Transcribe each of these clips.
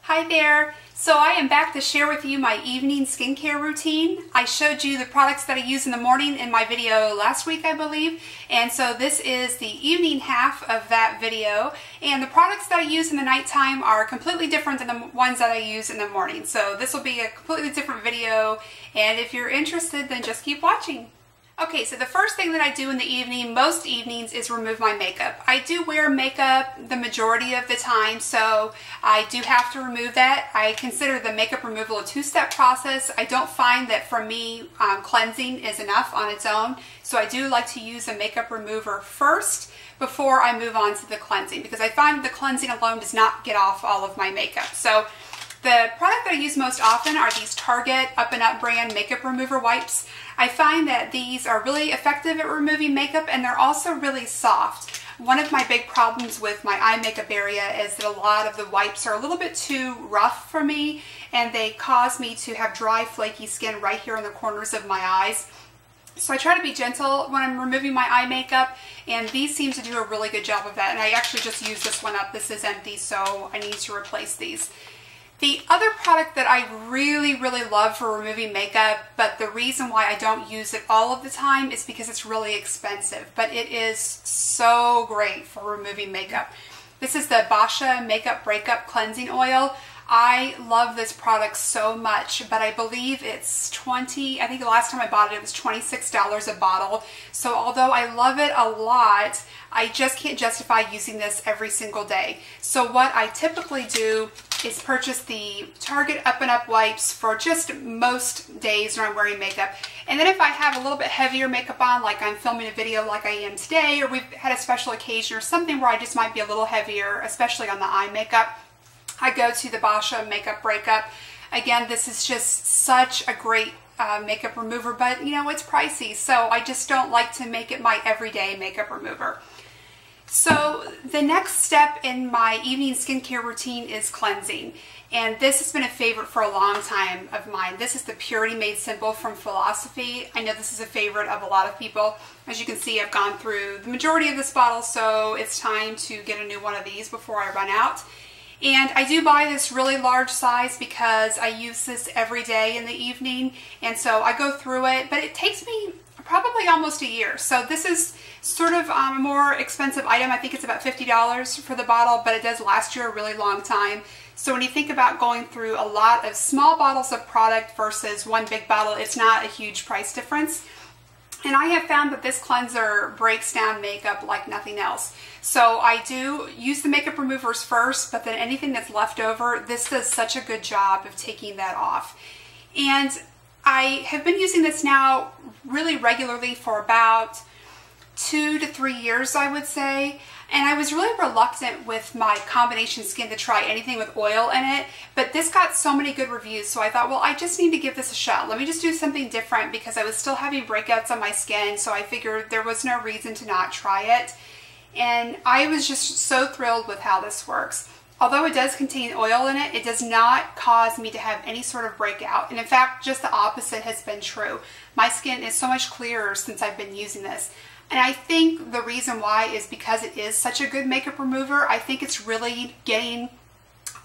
Hi there! So I am back to share with you my evening skincare routine. I showed you the products that I use in the morning in my video last week, I believe. And so this is the evening half of that video. And the products that I use in the nighttime are completely different than the ones that I use in the morning. So this will be a completely different video. And if you're interested, then just keep watching. Okay, so the first thing that I do in the evening, most evenings, is remove my makeup. I do wear makeup the majority of the time, so I do have to remove that. I consider the makeup removal a two-step process. I don't find that for me, cleansing is enough on its own, so I do like to use a makeup remover first before I move on to the cleansing, because I find the cleansing alone does not get off all of my makeup. So the product that I use most often are these Target Up and Up brand makeup remover wipes. I find that these are really effective at removing makeup, and they're also really soft. One of my big problems with my eye makeup area is that a lot of the wipes are a little bit too rough for me, and they cause me to have dry, flaky skin right here in the corners of my eyes. So I try to be gentle when I'm removing my eye makeup, and these seem to do a really good job of that. And I actually just used this one up. This is empty, so I need to replace these. The other product that I really love for removing makeup, but the reason why I don't use it all of the time is because it's really expensive, but it is so great for removing makeup. This is the Basha Makeup Breakup Cleansing Oil. I love this product so much, but I believe it's I think the last time I bought it, it was $26 a bottle. So although I love it a lot, I just can't justify using this every single day. So what I typically do is purchase the Target Up and Up wipes for just most days when I'm wearing makeup. And then if I have a little bit heavier makeup on, like I'm filming a video like I am today, or we've had a special occasion or something where I just might be a little heavier, especially on the eye makeup, I go to the Basha Makeup Breakup. Again, this is just such a great makeup remover, but you know, it's pricey, so I just don't like to make it my everyday makeup remover. So the next step in my evening skincare routine is cleansing. And this has been a favorite for a long time of mine. This is the Purity Made Simple from Philosophy. I know this is a favorite of a lot of people. As you can see, I've gone through the majority of this bottle, so it's time to get a new one of these before I run out. And I do buy this really large size because I use this every day in the evening, and so I go through it, but it takes me probably almost a year. So this is sort of a more expensive item. I think it's about $50 for the bottle, but it does last you a really long time. So when you think about going through a lot of small bottles of product versus one big bottle, it's not a huge price difference. And I have found that this cleanser breaks down makeup like nothing else. So I do use the makeup removers first, but then anything that's left over, this does such a good job of taking that off. And I have been using this now really regularly for about 2 to 3 years, I would say. And I was really reluctant with my combination skin to try anything with oil in it, but this got so many good reviews, so I thought, well, I just need to give this a shot. Let me just do something different, because I was still having breakouts on my skin, so I figured there was no reason to not try it. And I was just so thrilled with how this works. Although it does contain oil in it, it does not cause me to have any sort of breakout. And in fact, just the opposite has been true. My skin is so much clearer since I've been using this. And I think the reason why is because it is such a good makeup remover. I think it's really getting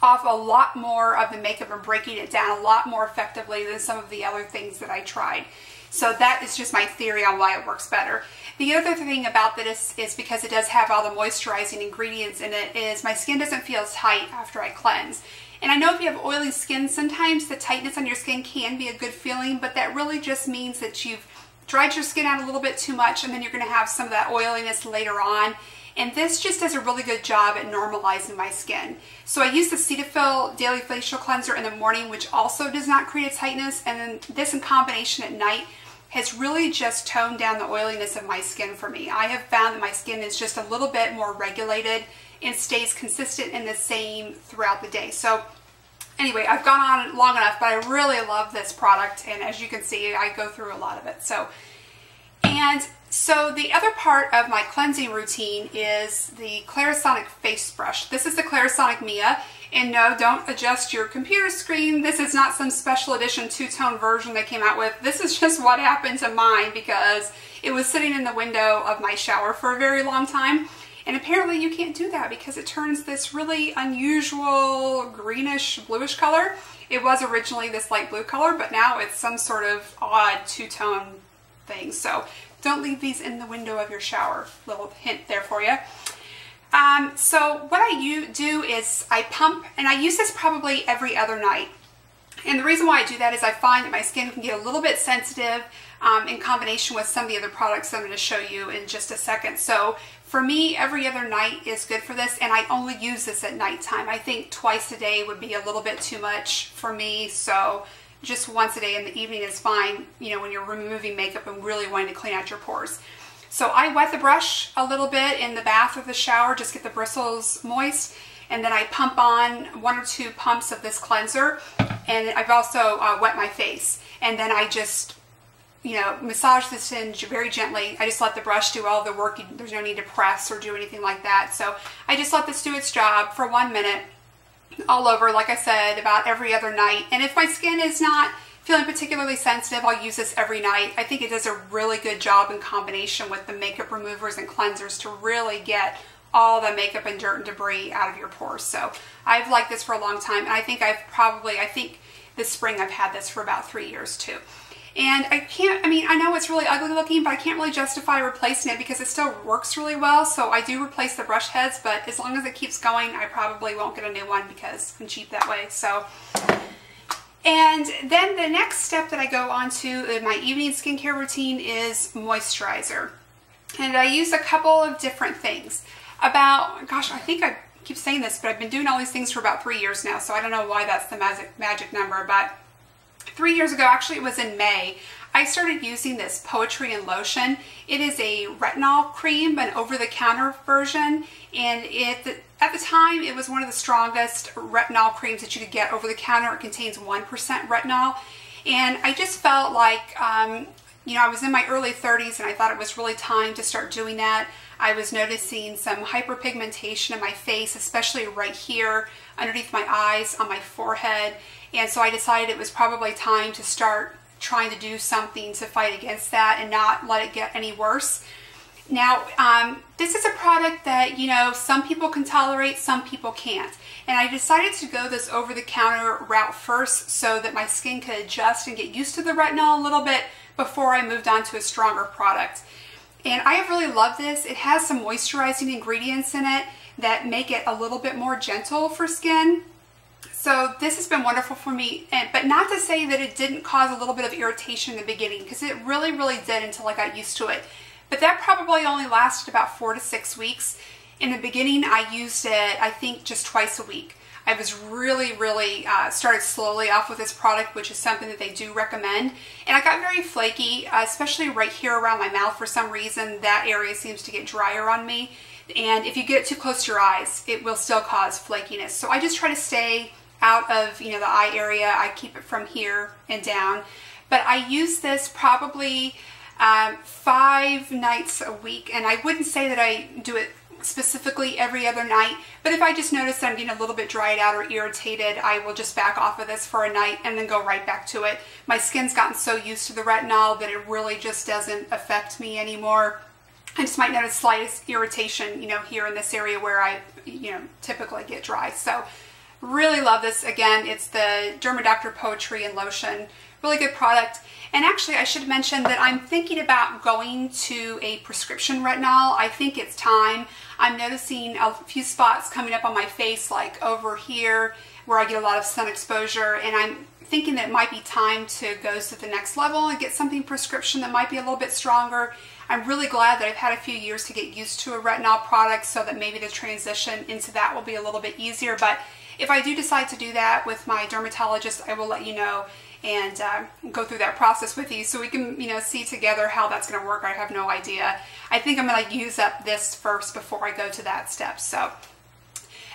off a lot more of the makeup and breaking it down a lot more effectively than some of the other things that I tried. So that is just my theory on why it works better. The other thing about this is because it does have all the moisturizing ingredients in it, is my skin doesn't feel as tight after I cleanse. And I know if you have oily skin, sometimes the tightness on your skin can be a good feeling, but that really just means that you've dried your skin out a little bit too much, and then you're going to have some of that oiliness later on. And this just does a really good job at normalizing my skin. So I use the Cetaphil Daily Facial Cleanser in the morning, which also does not create a tightness, and then this in combination at night has really just toned down the oiliness of my skin for me. I have found that my skin is just a little bit more regulated and stays consistent and the same throughout the day. So anyway, I've gone on long enough, but I really love this product, and as you can see, I go through a lot of it. So the other part of my cleansing routine is the Clarisonic face brush. This is the Clarisonic Mia, and no, don't adjust your computer screen. This is not some special edition two-tone version they came out with. This is just what happened to mine because it was sitting in the window of my shower for a very long time. And apparently you can't do that because it turns this really unusual greenish bluish color. It was originally this light blue color, but now it's some sort of odd two-tone thing. So don't leave these in the window of your shower. Little hint there for you. So what I do is I pump, and I use this probably every other night. And the reason why I do that is I find that my skin can get a little bit sensitive in combination with some of the other products that I'm going to show you in just a second. So for me, every other night is good for this, and I only use this at nighttime. I think twice a day would be a little bit too much for me, so just once a day in the evening is fine, you know, when you're removing makeup and really wanting to clean out your pores. So I wet the brush a little bit in the bath or the shower, just get the bristles moist, and then I pump on 1 or 2 pumps of this cleanser, and I've also wet my face, and then I just, you know, massage this in very gently. I just let the brush do all the work. There's no need to press or do anything like that. So I just let this do its job for 1 minute all over, like I said, about every other night. And if my skin is not feeling particularly sensitive, I'll use this every night. I think it does a really good job in combination with the makeup removers and cleansers to really get all the makeup and dirt and debris out of your pores. So I've liked this for a long time, and I think this spring I've had this for about 3 years too. And I know it's really ugly looking, but I can't really justify replacing it because it still works really well. So I do replace the brush heads, but as long as it keeps going, I probably won't get a new one because I'm cheap that way. So, and then the next step that I go on to in my evening skincare routine is moisturizer. And I use a couple of different things. I think I keep saying this, but I've been doing all these things for about 3 years now, so I don't know why that's the magic number, but 3 years ago, actually it was in May, I started using this Poetry and Lotion. It is a retinol cream, an over-the-counter version, and at the time it was one of the strongest retinol creams that you could get over the counter. It contains 1% retinol, and I just felt like, you know, I was in my early 30s and I thought it was really time to start doing that. I was noticing some hyperpigmentation in my face, especially right here, underneath my eyes, on my forehead. And so I decided it was probably time to start trying to do something to fight against that and not let it get any worse. Now, this is a product that, you know, some people can tolerate, some people can't. And I decided to go this over-the-counter route first so that my skin could adjust and get used to the retinol a little bit before I moved on to a stronger product. And I have really loved this. It has some moisturizing ingredients in it that make it a little bit more gentle for skin. So this has been wonderful for me, but not to say that it didn't cause a little bit of irritation in the beginning, because it really did until I got used to it. But that probably only lasted about 4 to 6 weeks. In the beginning, I used it, I think, just twice a week. I was really started slowly off with this product, which is something that they do recommend. And I got very flaky, especially right here around my mouth. For some reason, that area seems to get drier on me. And if you get it too close to your eyes, it will still cause flakiness. So I just try to stay out of, you know, the eye area. I keep it from here and down. But I use this probably 5 nights a week. And I wouldn't say that I do it specifically every other night, but if I just notice that I'm getting a little bit dried out or irritated, I will just back off of this for a night and then go right back to it. My skin's gotten so used to the retinol that it really just doesn't affect me anymore. I just might notice slight irritation, you know, here in this area where I, you know, typically get dry. So really love this. Again, it's the Dermadoctor Poetry and Lotion. Really good product. And actually, I should mention that I'm thinking about going to a prescription retinol. I think it's time. I'm noticing a few spots coming up on my face, like over here, where I get a lot of sun exposure, and I'm thinking that it might be time to go to the next level and get something prescription that might be a little bit stronger. I'm really glad that I've had a few years to get used to a retinol product so that maybe the transition into that will be a little bit easier. But if I do decide to do that with my dermatologist, I will let you know and go through that process with you so we can, you know, see together how that's going to work. I have no idea. I think I'm going to use up this first before I go to that step. So,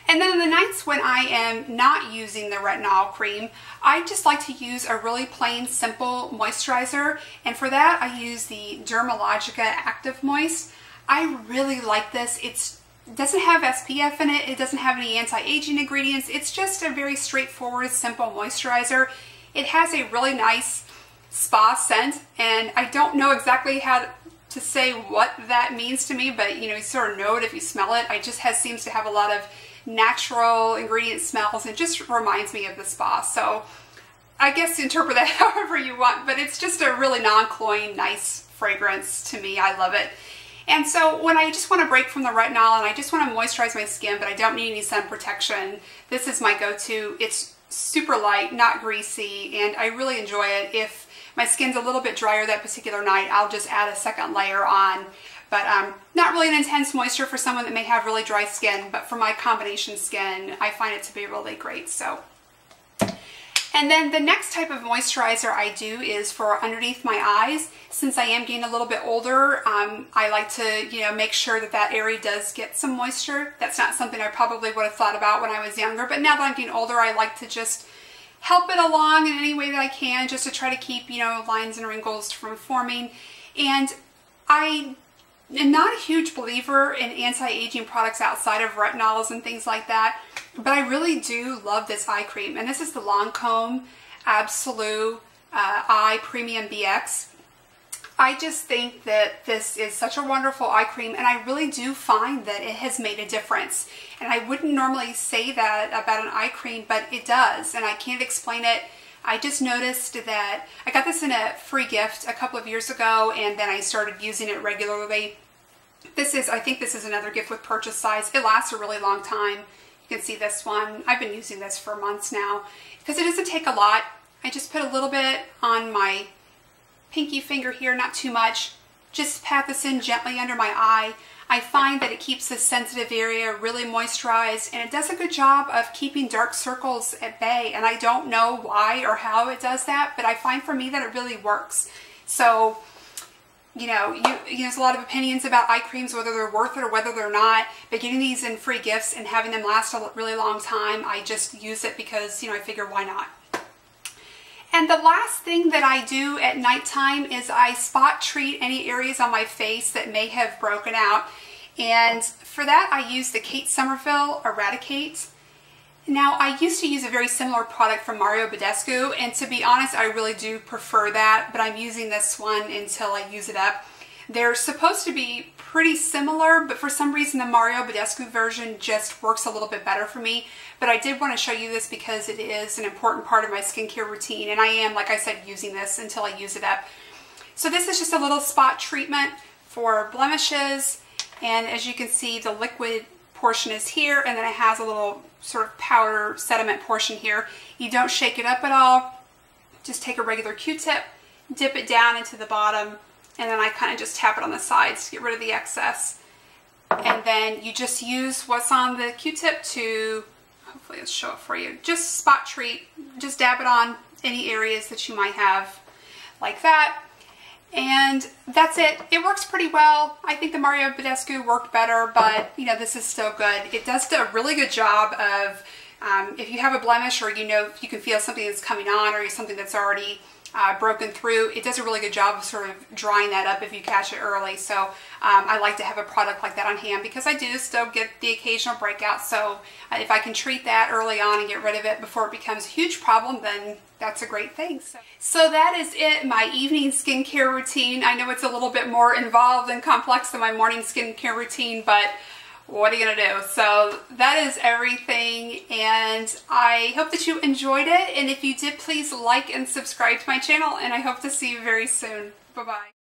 and then on the nights when I am not using the retinol cream, I just like to use a really plain, simple moisturizer. And for that, I use the Dermalogica Active Moist. I really like this. It doesn't have SPF in it. It doesn't have any anti-aging ingredients. It's just a very straightforward, simple moisturizer. It has a really nice spa scent, and I don't know exactly how to say what that means to me, but you know, you sort of know it if you smell it. It just seems to have a lot of natural ingredient smells and just reminds me of the spa. So I guess interpret that however you want, but it's just a really non-cloying, nice fragrance to me. I love it. And so when I just want to break from the retinol and I just want to moisturize my skin, but I don't need any sun protection, this is my go-to. It's super light, not greasy, and I really enjoy it. If my skin's a little bit drier that particular night, I'll just add a second layer on. But not really an intense moisture for someone that may have really dry skin, but for my combination skin, I find it to be really great. So. And then the next type of moisturizer I do is for underneath my eyes. Since I am getting a little bit older, I like to, you know, make sure that that area does get some moisture. That's not something I probably would have thought about when I was younger, but now that I'm getting older, I like to just help it along in any way that I can, just to try to keep, you know, lines and wrinkles from forming. And I am not a huge believer in anti-aging products outside of retinols and things like that, but I really do love this eye cream, and this is the Lancome Absolute Eye Premium BX. I just think that this is such a wonderful eye cream, and I really do find that it has made a difference. And I wouldn't normally say that about an eye cream, but it does, and I can't explain it. I just noticed that I got this in a free gift a couple of years ago, and then I started using it regularly. I think this is another gift with purchase size. It lasts a really long time. You can see this one. I've been using this for months now because it doesn't take a lot. I just put a little bit on my pinky finger here, not too much. Just pat this in gently under my eye. I find that it keeps this sensitive area really moisturized, and it does a good job of keeping dark circles at bay. And I don't know why or how it does that, but I find for me that it really works. So, you know, there's a lot of opinions about eye creams, whether they're worth it or whether they're not, but getting these in free gifts and having them last a really long time, I just use it because, you know, I figure why not. And the last thing that I do at nighttime is I spot treat any areas on my face that may have broken out. And for that, I use the Kate Somerville Eradicate. Now, I used to use a very similar product from Mario Badescu, and to be honest, I really do prefer that, but I'm using this one until I use it up. They're supposed to be pretty similar, but for some reason the Mario Badescu version just works a little bit better for me. But I did want to show you this because it is an important part of my skincare routine, and I am, like I said, using this until I use it up. So this is just a little spot treatment for blemishes, and as you can see, the liquid portion is here, and then it has a little sort of powder sediment portion here. You don't shake it up at all. Just take a regular Q-tip, dip it down into the bottom, and then I kind of just tap it on the sides to get rid of the excess. And then you just use what's on the Q-tip to, hopefully it'll show it for you, just spot treat. Just dab it on any areas that you might have like that. And that's it. It works pretty well. I think the Mario Badescu worked better, but you know, this is still good. It does a really good job of, if you have a blemish, or you know, if you can feel something that's coming on, or something that's already broken through, it does a really good job of sort of drying that up if you catch it early. So I like to have a product like that on hand because I do still get the occasional breakout. So if I can treat that early on and get rid of it before it becomes a huge problem, then that's a great thing. So that is it, my evening skincare routine. I know it's a little bit more involved and complex than my morning skincare routine, but what are you gonna do? So that is everything, and I hope that you enjoyed it, and if you did, please like and subscribe to my channel, and I hope to see you very soon. Bye-bye.